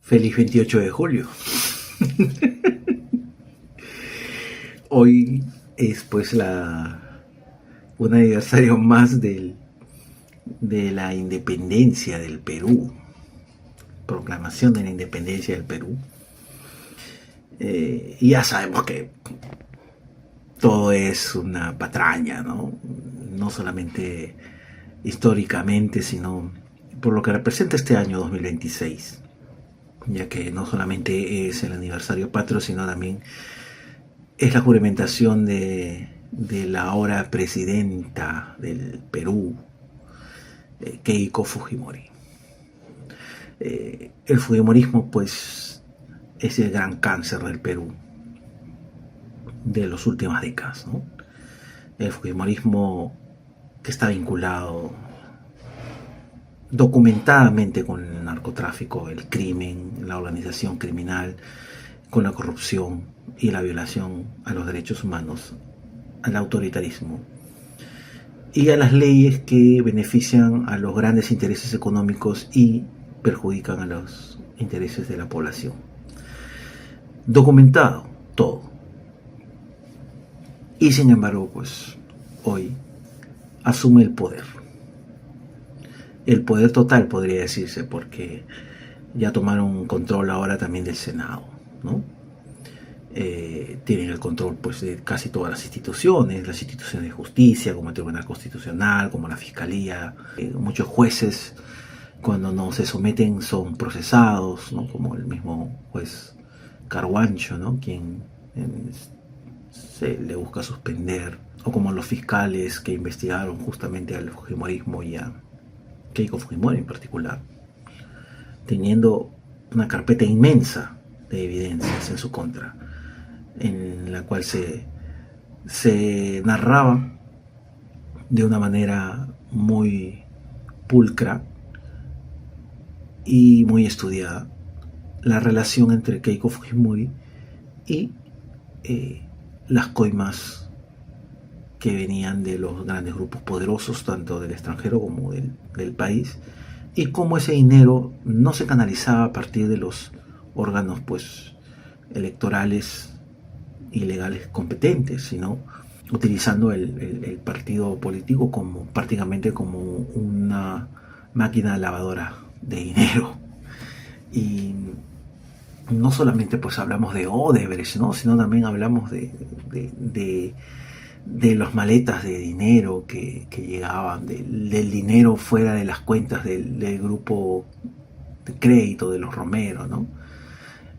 Feliz 28 de julio. Hoy es pues un aniversario más de la independencia del Perú. Proclamación de la independencia del Perú. Y ya sabemos que todo es una patraña, ¿no? No solamente históricamente, sino por lo que representa este año 2026. Ya que no solamente es el aniversario patrio, sino también es la juramentación de la ahora presidenta del Perú, Keiko Fujimori. El fujimorismo pues es el gran cáncer del Perú de las últimas décadas, ¿no? El fujimorismo que está vinculado documentadamente con el narcotráfico, el crimen, la organización criminal, con la corrupción y la violación a los derechos humanos, al autoritarismo y a las leyes que benefician a los grandes intereses económicos y perjudican a los intereses de la población. Documentado todo. Y sin embargo, pues hoy asume el poder. El poder total, podría decirse, porque ya tomaron control ahora también del Senado, ¿no? Tienen el control pues de casi todas las instituciones de justicia, como el Tribunal Constitucional, como la Fiscalía. Muchos jueces, cuando no se someten, son procesados, ¿no? Como el mismo juez Carguancho, ¿no? Quien se le busca suspender, o como los fiscales que investigaron justamente al fujimorismo y a Keiko Fujimori en particular, teniendo una carpeta inmensa de evidencias en su contra, en la cual se narraba de una manera muy pulcra y muy estudiada la relación entre Keiko Fujimori y las coimas que venían de los grandes grupos poderosos, tanto del extranjero como del país, y cómo ese dinero no se canalizaba a partir de los órganos pues electorales y legales competentes, sino utilizando el partido político como prácticamente como una máquina lavadora de dinero. Y no solamente pues hablamos de Odebrecht, ¿no? Sino también hablamos de los maletas de dinero que llegaban, del dinero fuera de las cuentas del grupo de crédito de los Romero, ¿no?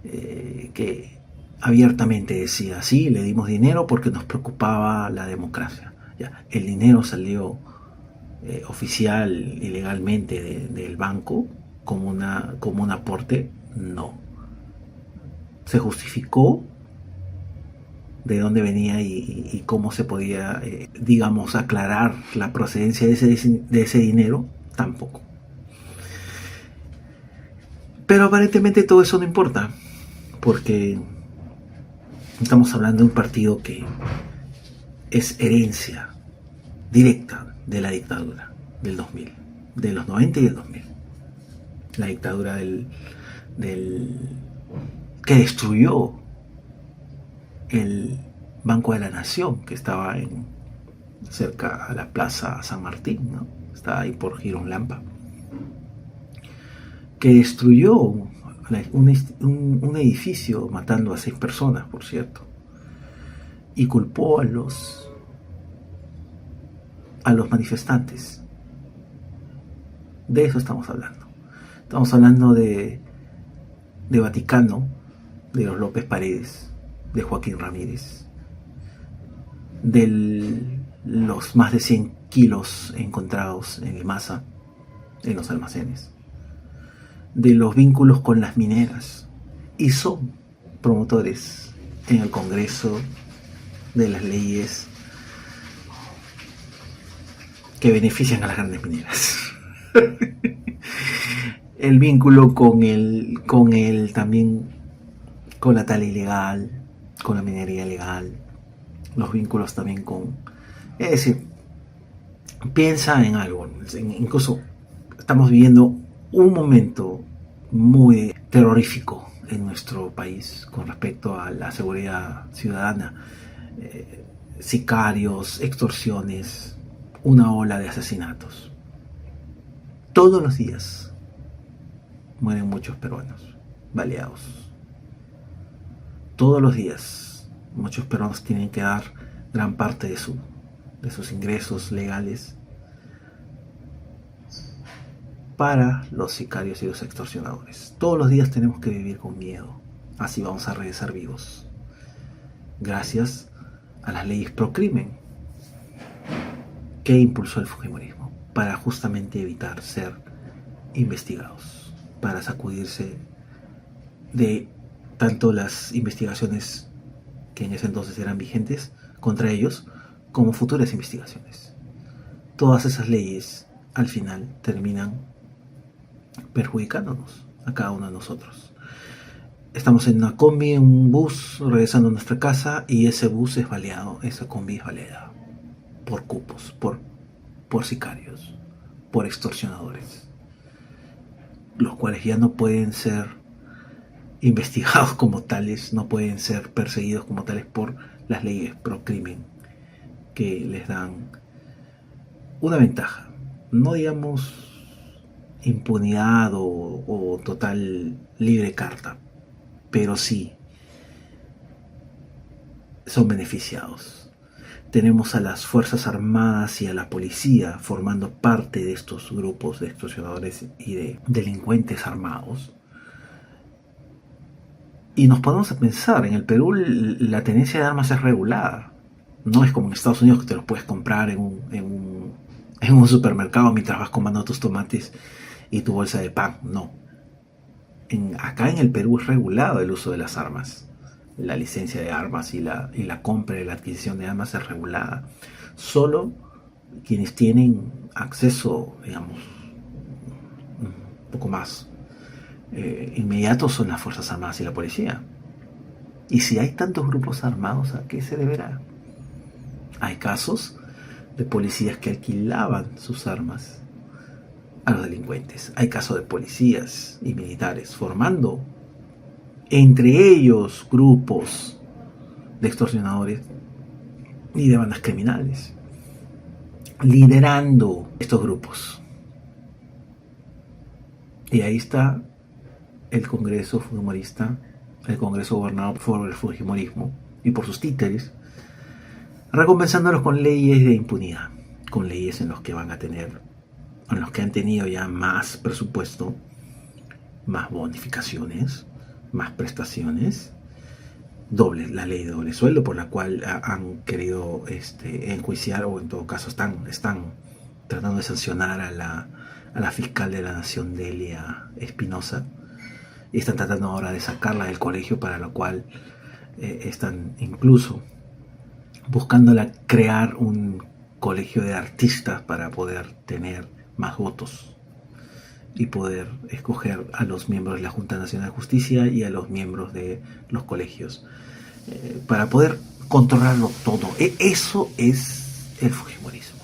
Que abiertamente decía, sí, le dimos dinero porque nos preocupaba la democracia. Ya, el dinero salió oficial y legalmente del banco como un aporte, no. Se justificó de dónde venía y cómo se podía, digamos, aclarar la procedencia de ese dinero, tampoco. Pero aparentemente todo eso no importa, porque estamos hablando de un partido que es herencia directa de la dictadura del 2000, de los 90 y del 2000. La dictadura que destruyó el Banco de la Nación, que estaba cerca a la Plaza San Martín, ¿no? Está ahí por Girón Lampa, que destruyó un edificio matando a 6 personas, por cierto, y culpó a los manifestantes. De eso estamos hablando. Estamos hablando de Vaticano, de los López Paredes, de Joaquín Ramírez, de los más de 100 kilos encontrados en Limaza, en los almacenes, de los vínculos con las mineras, y son promotores en el Congreso de las leyes que benefician a las grandes mineras. El vínculo con también con la tala ilegal, con la minería ilegal, los vínculos también es decir, piensa en algo, incluso estamos viviendo un momento muy terrorífico en nuestro país con respecto a la seguridad ciudadana. Sicarios, extorsiones, una ola de asesinatos. Todos los días mueren muchos peruanos baleados. Todos los días muchos peruanos tienen que dar gran parte de sus ingresos legales para los sicarios y los extorsionadores. Todos los días tenemos que vivir con miedo. Así vamos a regresar vivos. Gracias a las leyes pro crimen que impulsó el fujimorismo para justamente evitar ser investigados, para sacudirse de tanto las investigaciones que en ese entonces eran vigentes contra ellos, como futuras investigaciones. Todas esas leyes al final terminan perjudicándonos a cada uno de nosotros. Estamos en una combi, en un bus, regresando a nuestra casa, y ese bus es baleado, esa combi es baleada por cupos, por sicarios, por extorsionadores, los cuales ya no pueden ser investigados como tales, no pueden ser perseguidos como tales por las leyes pro crimen que les dan una ventaja, no digamos impunidad o total libre carta, pero sí son beneficiados. Tenemos a las Fuerzas Armadas y a la policía formando parte de estos grupos de extorsionadores y de delincuentes armados. Y nos ponemos a pensar, en el Perú la tenencia de armas es regulada. No es como en Estados Unidos que te los puedes comprar en un supermercado mientras vas comiendo tus tomates y tu bolsa de pan. No. Acá en el Perú es regulado el uso de las armas. La licencia de armas y la compra y la adquisición de armas es regulada. Solo quienes tienen acceso, digamos, un poco más inmediato son las Fuerzas Armadas y la policía. Y si hay tantos grupos armados, ¿a qué se deberá? Hay casos de policías que alquilaban sus armas a los delincuentes. Hay casos de policías y militares formando entre ellos grupos de extorsionadores y de bandas criminales, liderando estos grupos. Y ahí está el Congreso fujimorista, el Congreso gobernado por el fujimorismo y por sus títeres, recompensándolos con leyes de impunidad, con leyes en los que van a tener, en los que han tenido ya más presupuesto, más bonificaciones, más prestaciones, la ley de doble sueldo, por la cual han querido enjuiciar, o en todo caso están tratando de sancionar a la fiscal de la Nación, Delia Espinosa, y están tratando ahora de sacarla del colegio, para lo cual están incluso buscándola crear un colegio de artistas para poder tener más votos y poder escoger a los miembros de la Junta Nacional de Justicia y a los miembros de los colegios, para poder controlarlo todo. Eso es el fujimorismo,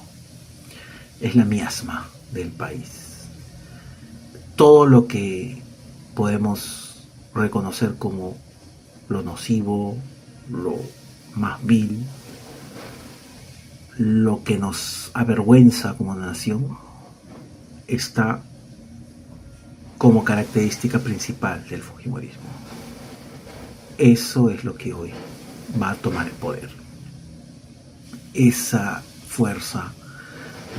es la miasma del país. Todo lo que podemos reconocer como lo nocivo, lo más vil, lo que nos avergüenza como nación, está como característica principal del fujimorismo. Eso es lo que hoy va a tomar el poder. Esa fuerza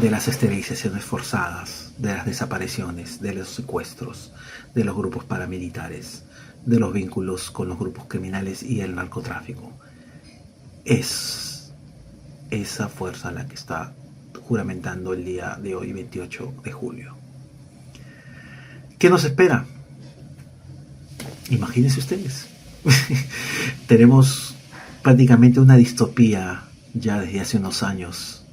de las esterilizaciones forzadas, de las desapariciones, de los secuestros, de los grupos paramilitares, de los vínculos con los grupos criminales y el narcotráfico. Es esa fuerza la que está juramentando el día de hoy, 28 de julio. ¿Qué nos espera? Imagínense ustedes. Tenemos prácticamente una distopía ya desde hace unos años.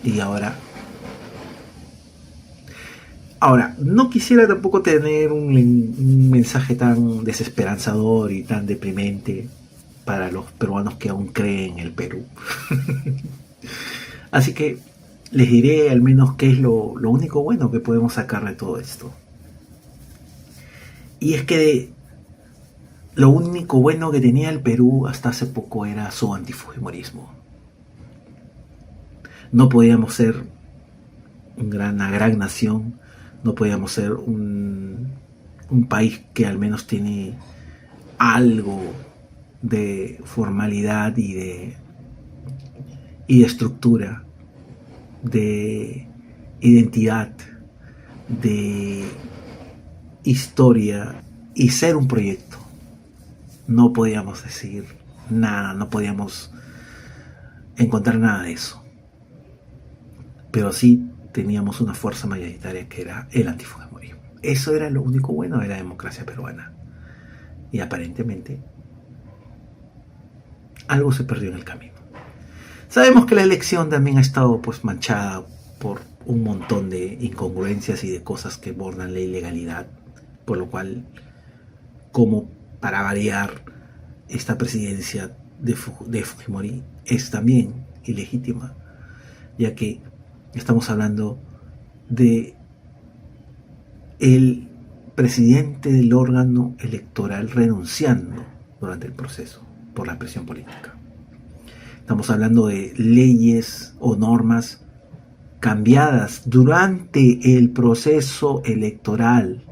Y ahora, no quisiera tampoco tener un mensaje tan desesperanzador y tan deprimente para los peruanos que aún creen en el Perú. Así que les diré al menos qué es lo único bueno que podemos sacar de todo esto. Y es que lo único bueno que tenía el Perú hasta hace poco era su antifujimorismo. No podíamos ser una gran nación, no podíamos ser un país que al menos tiene algo de formalidad y de estructura, de identidad, de historia y ser un proyecto. No podíamos decir nada, no podíamos encontrar nada de eso. Pero sí teníamos una fuerza mayoritaria que era el antifujimorismo. Eso era lo único bueno de la democracia peruana. Y aparentemente algo se perdió en el camino. Sabemos que la elección también ha estado pues manchada por un montón de incongruencias y de cosas que bordan la ilegalidad, por lo cual, como para variar, esta presidencia de Fujimori es también ilegítima, ya que estamos hablando de el presidente del órgano electoral renunciando durante el proceso por la presión política. Estamos hablando de leyes o normas cambiadas durante el proceso electoral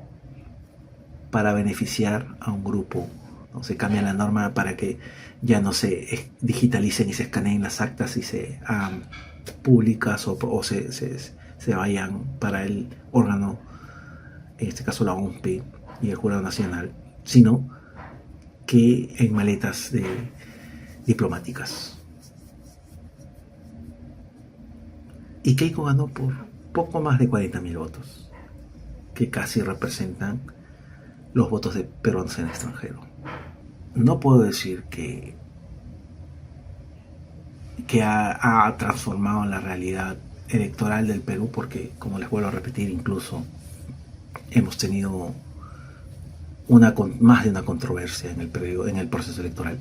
para beneficiar a un grupo. ¿No? Se cambia la norma para que ya no se digitalicen y se escaneen las actas y se hagan públicas o se vayan para el órgano, en este caso la OMP y el Jurado Nacional, sino que en maletas diplomáticas. Y Keiko ganó por poco más de 40.000 votos, que casi representan los votos de peruanos en el extranjero. No puedo decir que ha transformado la realidad electoral del Perú, porque, como les vuelvo a repetir, incluso hemos tenido más de una controversia en el proceso electoral.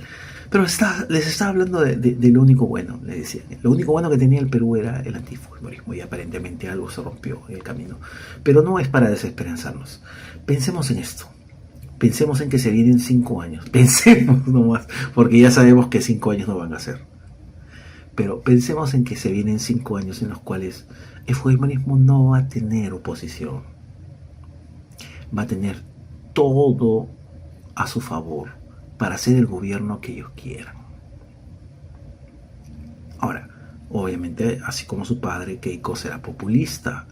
Pero les estaba hablando de lo único bueno, les decía. Lo único bueno que tenía el Perú era el antifujimorismo, y aparentemente algo se rompió en el camino. Pero no es para desesperanzarnos. Pensemos en esto. Pensemos en que se vienen 5 años. Pensemos nomás, porque ya sabemos que 5 años no van a ser. Pero pensemos en que se vienen 5 años en los cuales el fujimorismo no va a tener oposición. Va a tener todo a su favor para hacer el gobierno que ellos quieran. Ahora, obviamente, así como su padre, Keiko será populista.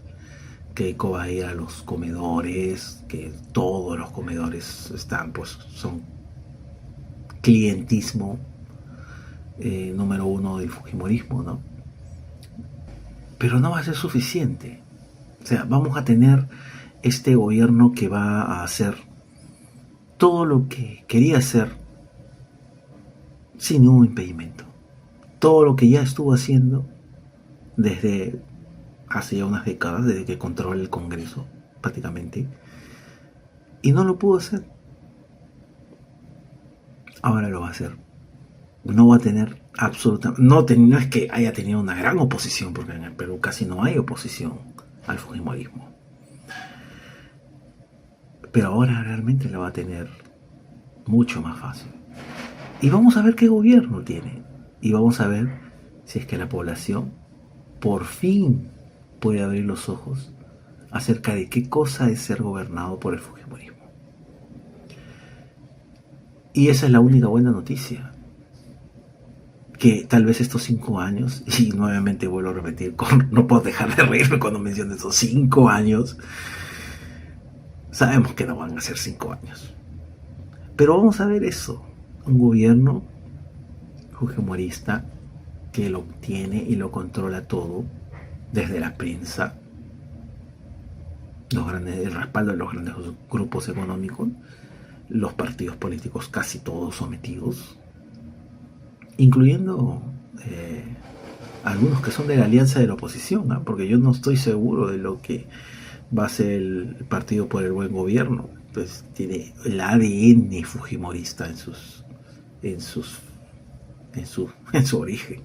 Keiko va a ir a los comedores, que todos los comedores son clientismo número 1 del fujimorismo, ¿no? Pero no va a ser suficiente. O sea, vamos a tener este gobierno que va a hacer todo lo que quería hacer sin ningún impedimento. Todo lo que ya estuvo haciendo desde hace ya unas décadas, desde que controla el Congreso, prácticamente, y no lo pudo hacer. Ahora lo va a hacer. No va a tener absolutamente... No es que haya tenido una gran oposición, porque en el Perú casi no hay oposición al fujimorismo. Pero ahora realmente la va a tener mucho más fácil. Y vamos a ver qué gobierno tiene. Y vamos a ver si es que la población por fin puede abrir los ojos acerca de qué cosa es ser gobernado por el fujimorismo. Y esa es la única buena noticia. Que tal vez estos 5 años, y nuevamente vuelvo a repetir, no puedo dejar de reírme cuando menciono estos 5 años, sabemos que no van a ser 5 años. Pero vamos a ver eso, un gobierno fujimorista que lo tiene y lo controla todo, desde la prensa, el respaldo de los grandes grupos económicos, los partidos políticos casi todos sometidos, incluyendo algunos que son de la alianza de la oposición, ¿eh? Porque yo no estoy seguro de lo que va a ser el Partido por el Buen Gobierno. Pues tiene el ADN fujimorista en su origen,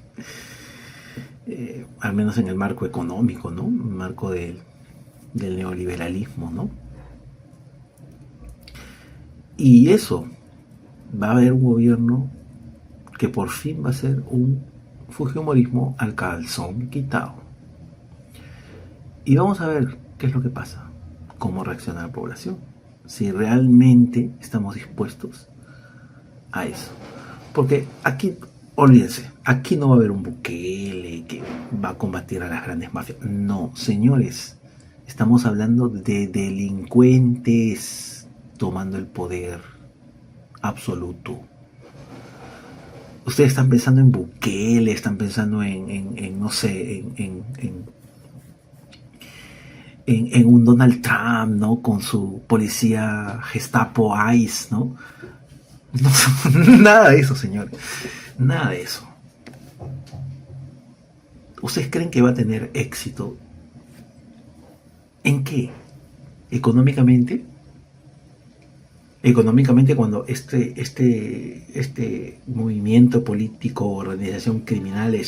al menos en el marco económico, ¿no? El marco del neoliberalismo, ¿no? Y eso, va a haber un gobierno que por fin va a ser un fujimorismo al calzón quitado. Y vamos a ver qué es lo que pasa, cómo reacciona la población, si realmente estamos dispuestos a eso. Porque aquí, olvídense, aquí no va a haber un Bukele que va a combatir a las grandes mafias. No, señores, estamos hablando de delincuentes tomando el poder absoluto. Ustedes están pensando en Bukele, están pensando en no sé, en un Donald Trump, ¿no? Con su policía Gestapo ICE, ¿no? No, nada de eso, señores. Nada de eso. ¿Ustedes creen que va a tener éxito? ¿En qué? ¿Económicamente? Económicamente, cuando este movimiento político, organización criminal /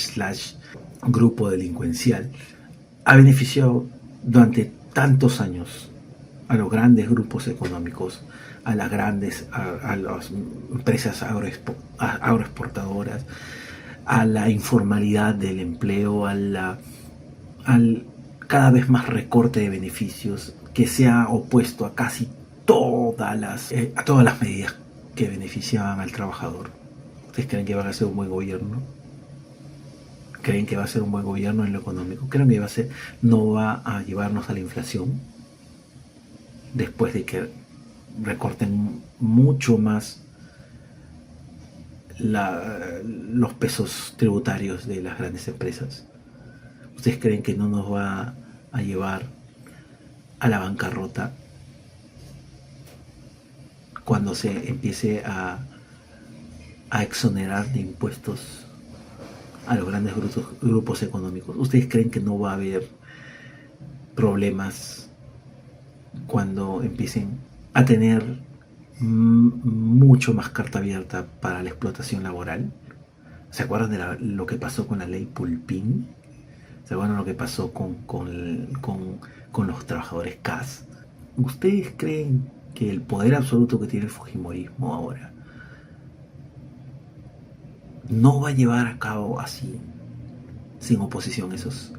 grupo delincuencial ha beneficiado durante tantos años a los grandes grupos económicos, a las grandes, a las empresas agroexportadoras, a la informalidad del empleo, al cada vez más recorte de beneficios que se ha opuesto a casi todas las medidas que beneficiaban al trabajador. ¿Ustedes creen que van a ser un buen gobierno? ¿Creen que va a ser un buen gobierno en lo económico? ¿Creen que no va a llevarnos a la inflación después de que recorten mucho más los pesos tributarios de las grandes empresas? ¿Ustedes creen que no nos va a llevar a la bancarrota cuando se empiece a exonerar de impuestos a los grandes grupos económicos? ¿Ustedes creen que no va a haber problemas cuando empiecen a tener mucho más carta abierta para la explotación laboral? ¿Se acuerdan de lo que pasó con la ley Pulpín? ¿Se acuerdan lo que pasó con los trabajadores CAS? ¿Ustedes creen que el poder absoluto que tiene el fujimorismo ahora no va a llevar a cabo así, sin oposición, esas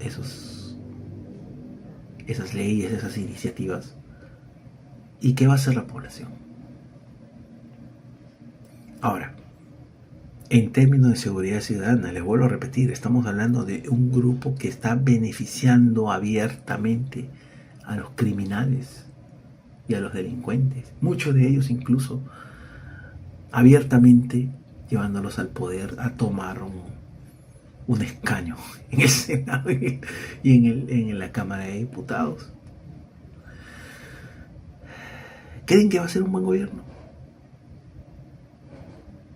leyes, esas iniciativas? ¿Y qué va a hacer la población? Ahora, en términos de seguridad ciudadana, les vuelvo a repetir, estamos hablando de un grupo que está beneficiando abiertamente a los criminales y a los delincuentes, muchos de ellos incluso abiertamente llevándolos al poder a tomar un escaño en el Senado y en la Cámara de Diputados. ¿Creen que va a ser un buen gobierno?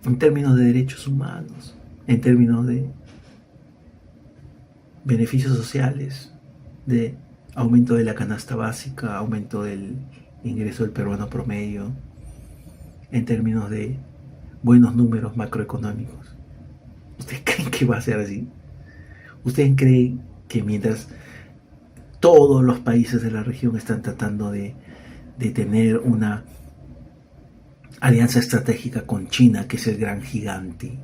En términos de derechos humanos, en términos de beneficios sociales, de aumento de la canasta básica, aumento del ingreso del peruano promedio, en términos de buenos números macroeconómicos. ¿Ustedes creen que va a ser así? ¿Ustedes creen que mientras todos los países de la región están tratando de tener una alianza estratégica con China, que es el gran gigante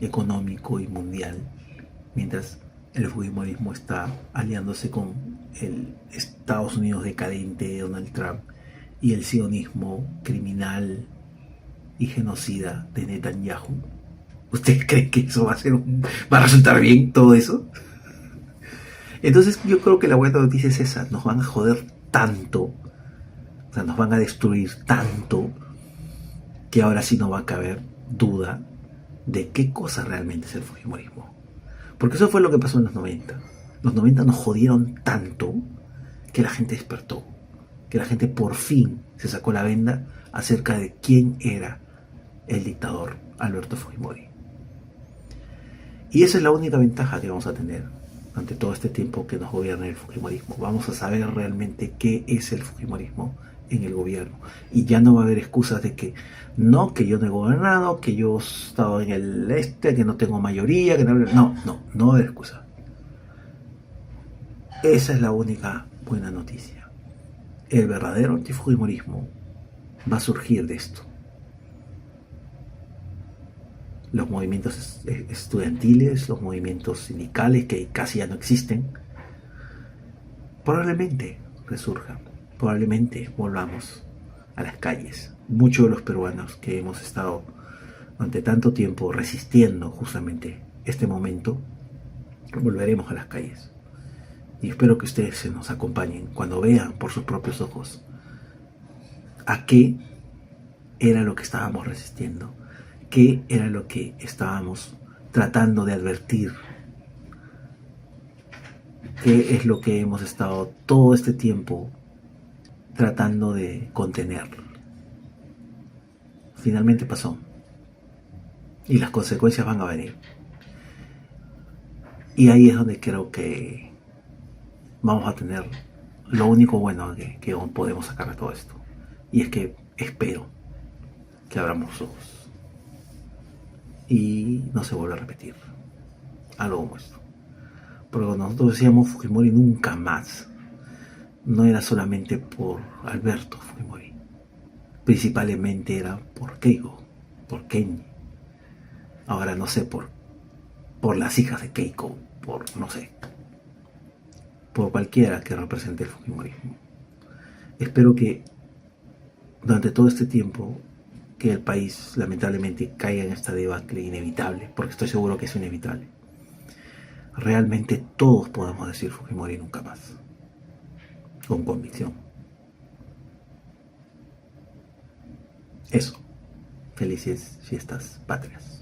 económico y mundial, mientras el fujimorismo está aliándose con el Estados Unidos decadente de Donald Trump y el sionismo criminal y genocida de Netanyahu? ¿Ustedes creen que eso va a resultar bien, todo eso? Entonces yo creo que la buena noticia es esa: nos van a joder tanto, o sea, nos van a destruir tanto, que ahora sí no va a caber duda de qué cosa realmente es el fujimorismo. Porque eso fue lo que pasó en los 90. Los 90 nos jodieron tanto que la gente despertó, que la gente por fin se sacó la venda acerca de quién era el dictador Alberto Fujimori. Y esa es la única ventaja que vamos a tener ante todo este tiempo que nos gobierna el fujimorismo. Vamos a saber realmente qué es el fujimorismo en el gobierno. Y ya no va a haber excusas de que no, que yo no he gobernado, que yo he estado en el que no tengo mayoría, que no va a haber excusa. Esa es la única buena noticia. El verdadero antifujimorismo va a surgir de esto. Los movimientos estudiantiles, los movimientos sindicales que casi ya no existen, probablemente resurjan, probablemente volvamos a las calles. Muchos de los peruanos que hemos estado durante tanto tiempo resistiendo justamente este momento, volveremos a las calles. Y espero que ustedes se nos acompañen cuando vean por sus propios ojos a qué era lo que estábamos resistiendo, qué era lo que estábamos tratando de advertir, qué es lo que hemos estado todo este tiempo tratando de contener. Finalmente pasó y las consecuencias van a venir. Y ahí es donde creo que vamos a tener lo único bueno que podemos sacar de todo esto. Y es que espero que abramos los ojos y no se vuelva a repetir algo como esto. Porque cuando nosotros decíamos Fujimori nunca más, no era solamente por Alberto Fujimori, principalmente era por Keiko, por Kenji. Ahora no sé, por las hijas de Keiko, por no sé, por cualquiera que represente el Fujimorismo. Espero que durante todo este tiempo que el país lamentablemente caiga en esta debacle inevitable, porque estoy seguro que es inevitable, realmente todos podamos decir Fujimori nunca más, con convicción. Eso. Felices fiestas patrias.